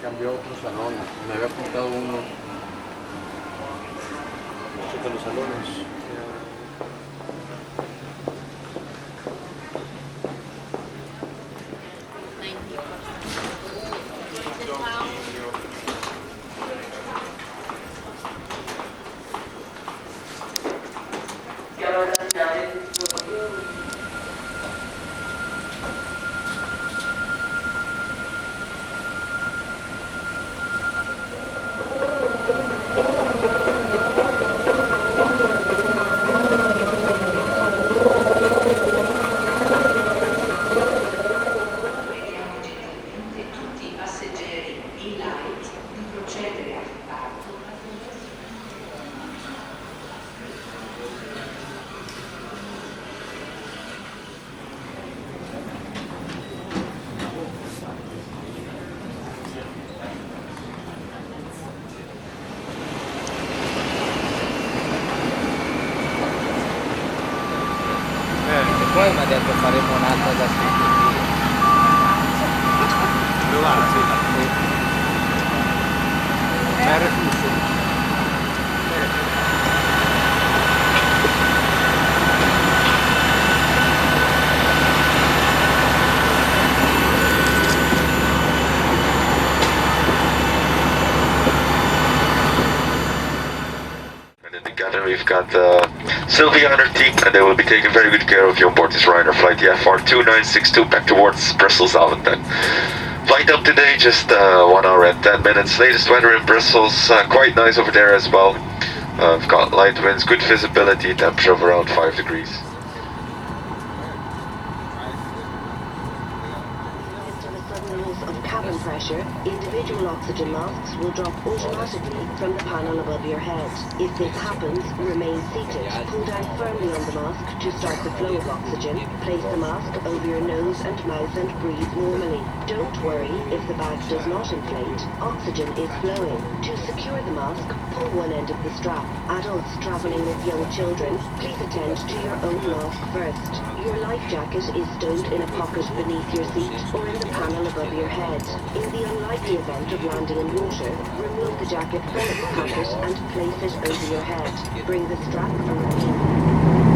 cambió a otro salón. Me había apuntado uno. Checa los salones. Poi mi ha detto faremo un'altra da sentire. Dove va la sera? Ma è reflusso. Together we've got Sylvia and her team, and they will be taking very good care of you on board this Ryanair flight, the FR2962, back towards Brussels, Zaventem. Flight up today, just 1 hour and 10 minutes. Latest weather in Brussels, quite nice over there as well. We've got light winds, good visibility, temperature of around 5 degrees. Cabin pressure, individual oxygen masks will drop automatically from the panel above your head. If this happens, remain seated. Pull down firmly on the mask to start the flow of oxygen. Place the mask over your nose and mouth and breathe normally. Don't worry if the bag does not inflate. Oxygen is flowing. To secure the mask, pull one end of the strap. Adults traveling with young children, please attend to your own mask first. Your life jacket is stowed in a pocket beneath your seat or in the panel above your head. In the unlikely event of landing in water, remove the jacket from its pocket and place it over your head. Bring the strap around you.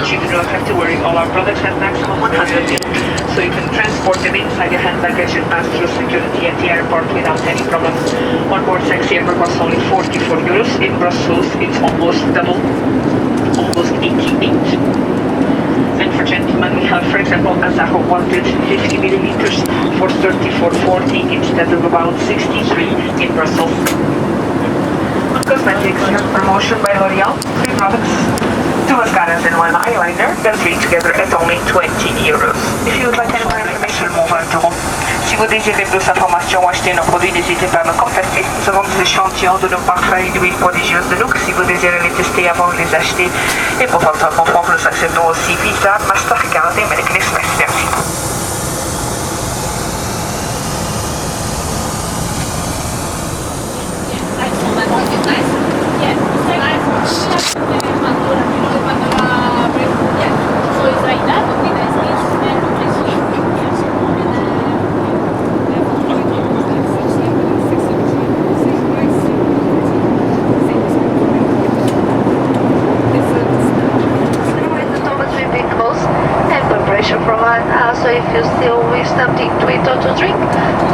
but you do not have to worry. All our products have maximum 100 liters, so you can transport them inside your hand luggage and pass through security at the airport without any problem. On board Taxi Ever costs only 44 euros. In Brussels, it's almost double, almost 88. And for gentlemen, we have, for example, Asaho 150 milliliters for 34.40 instead of about 63 in Brussels. On cosmetics, we have promotion by L'Oreal, 3 products, 2 mascaras and 1 eyeliner, the 3 together at only 20 euros. If you would like any more information, move on to home. Si vous désirez plus d'informations ou acheter nos produits, n'hésitez pas à me contacter. Nous avons des échantillons de nos parfums et d'huiles prodigieuses de Look si vous désirez les tester avant de les acheter. Et pour votre confort, nous acceptons aussi Visa, Mastercard et American Express. Merci. So if you still wish something to eat or to drink,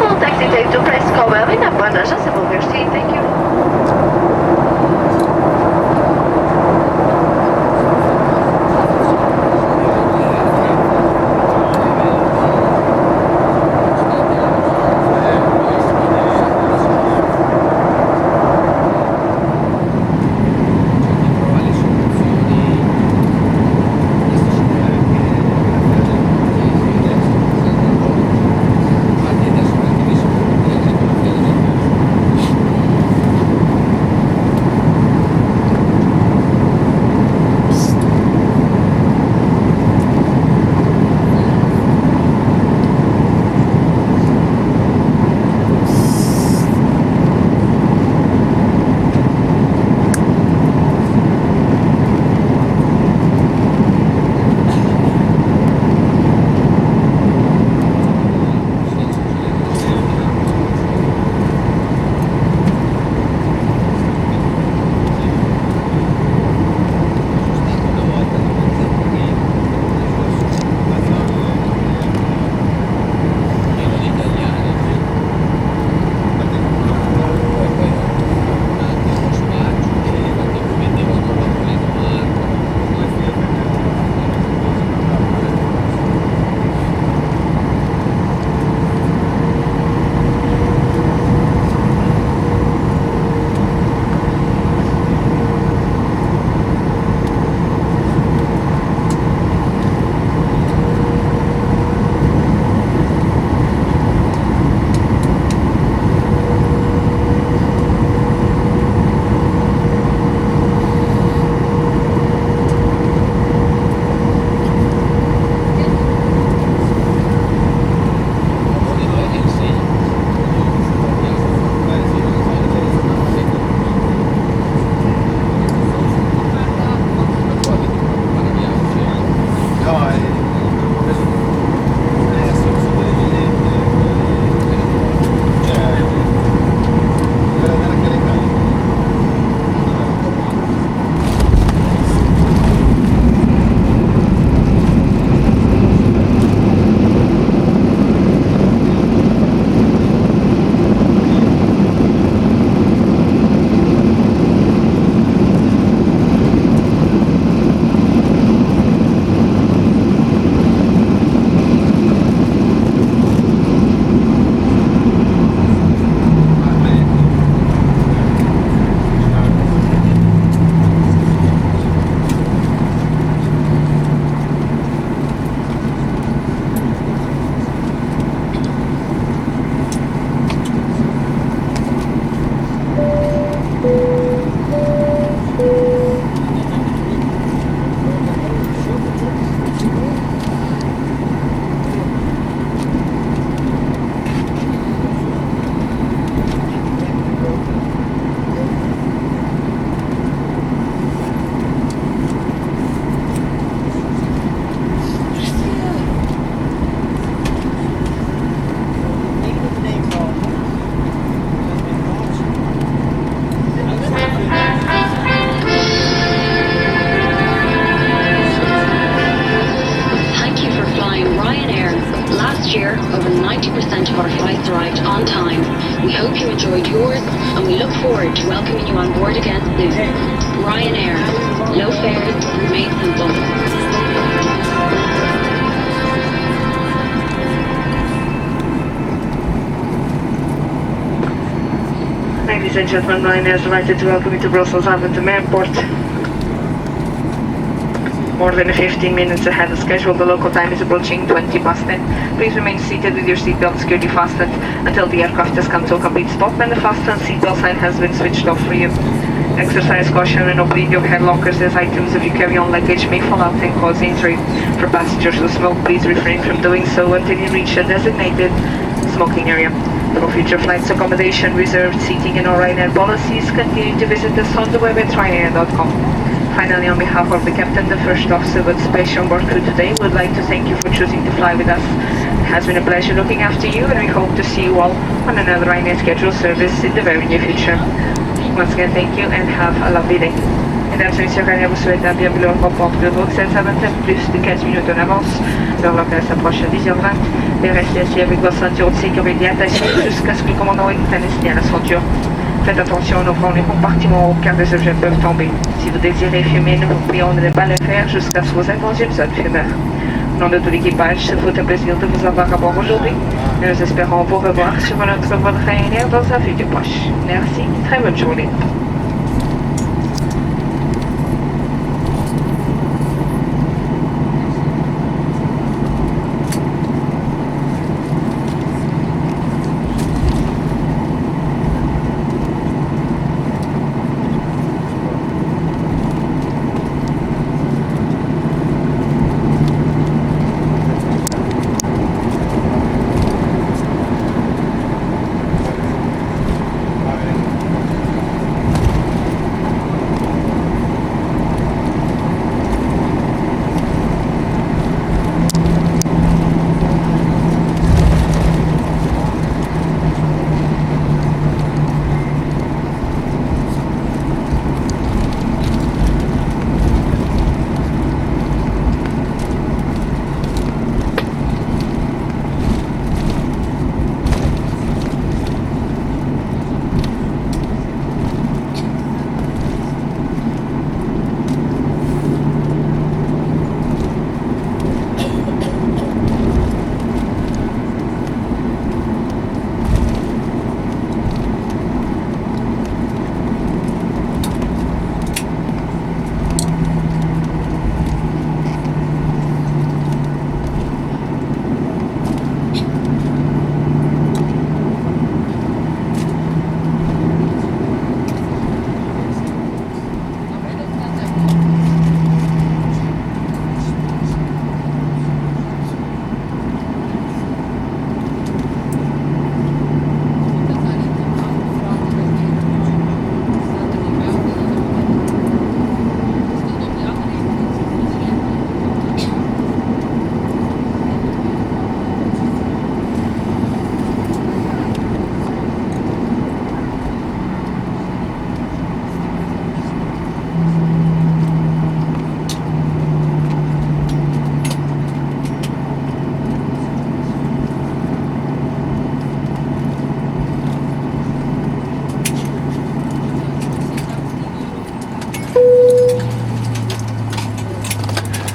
don't hesitate to press call in a panaja se vou ver. Thank you. We hope you enjoyed yours, and we look forward to welcoming you on board again soon. Ryanair. Low fares, made simple. Ladies and gentlemen, Ryanair is delighted to welcome you to Brussels Zaventem Airport. More than 15 minutes ahead of schedule, the local time is approaching 20 past 10. Please remain seated with your seatbelt securely fastened until the aircraft has come to a complete stop and the fasten seatbelt sign has been switched off for you. Exercise caution and opening your head lockers as items of your carry-on luggage may fall out and cause injury. For passengers who smoke, please refrain from doing so until you reach a designated smoking area. For future flights, accommodation, reserved seating and all Ryanair policies, continue to visit us on the web at ryanair.com. Finally, on behalf of the captain, the first officer with special onboard crew today, we would like to thank you for choosing to fly with us. It has been a pleasure looking after you, and we hope to see you all on another Ryanair scheduled service in the very near future. Once again, thank you and have a lovely day. Mesdames et messieurs, Ryanair vous souhaite la bienvenue au aéroport de Bruxelles Zaventem, plus de 15 minutes en avance. L'heure locale s'approche à 10h20. Et restez assis avec vos ceintures de sécurité attachées jusqu'à ce que le commandant ait assigné à la ceinture. Faites attention en ouvrant les compartiments car des objets peuvent tomber. Si vous désirez fumer, nous vous prions de ne pas le faire jusqu'à ce que vous êtes dans une zone fumeur. Au nom de tout l'équipage, ce fut un plaisir de vous avoir à bord aujourd'hui. Et nous espérons vous revoir sur notre vol Ryanair dans un futur proche. Merci, très bonne journée.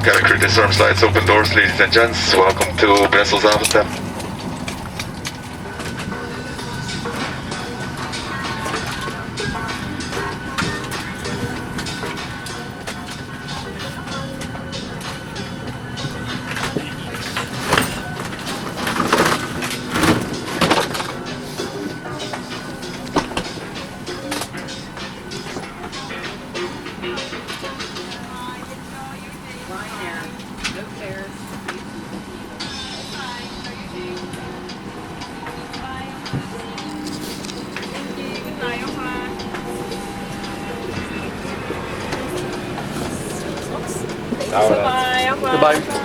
Cabin crew disarm slides, open doors, ladies and gents. Welcome to Brussels Zaventem. Goodbye.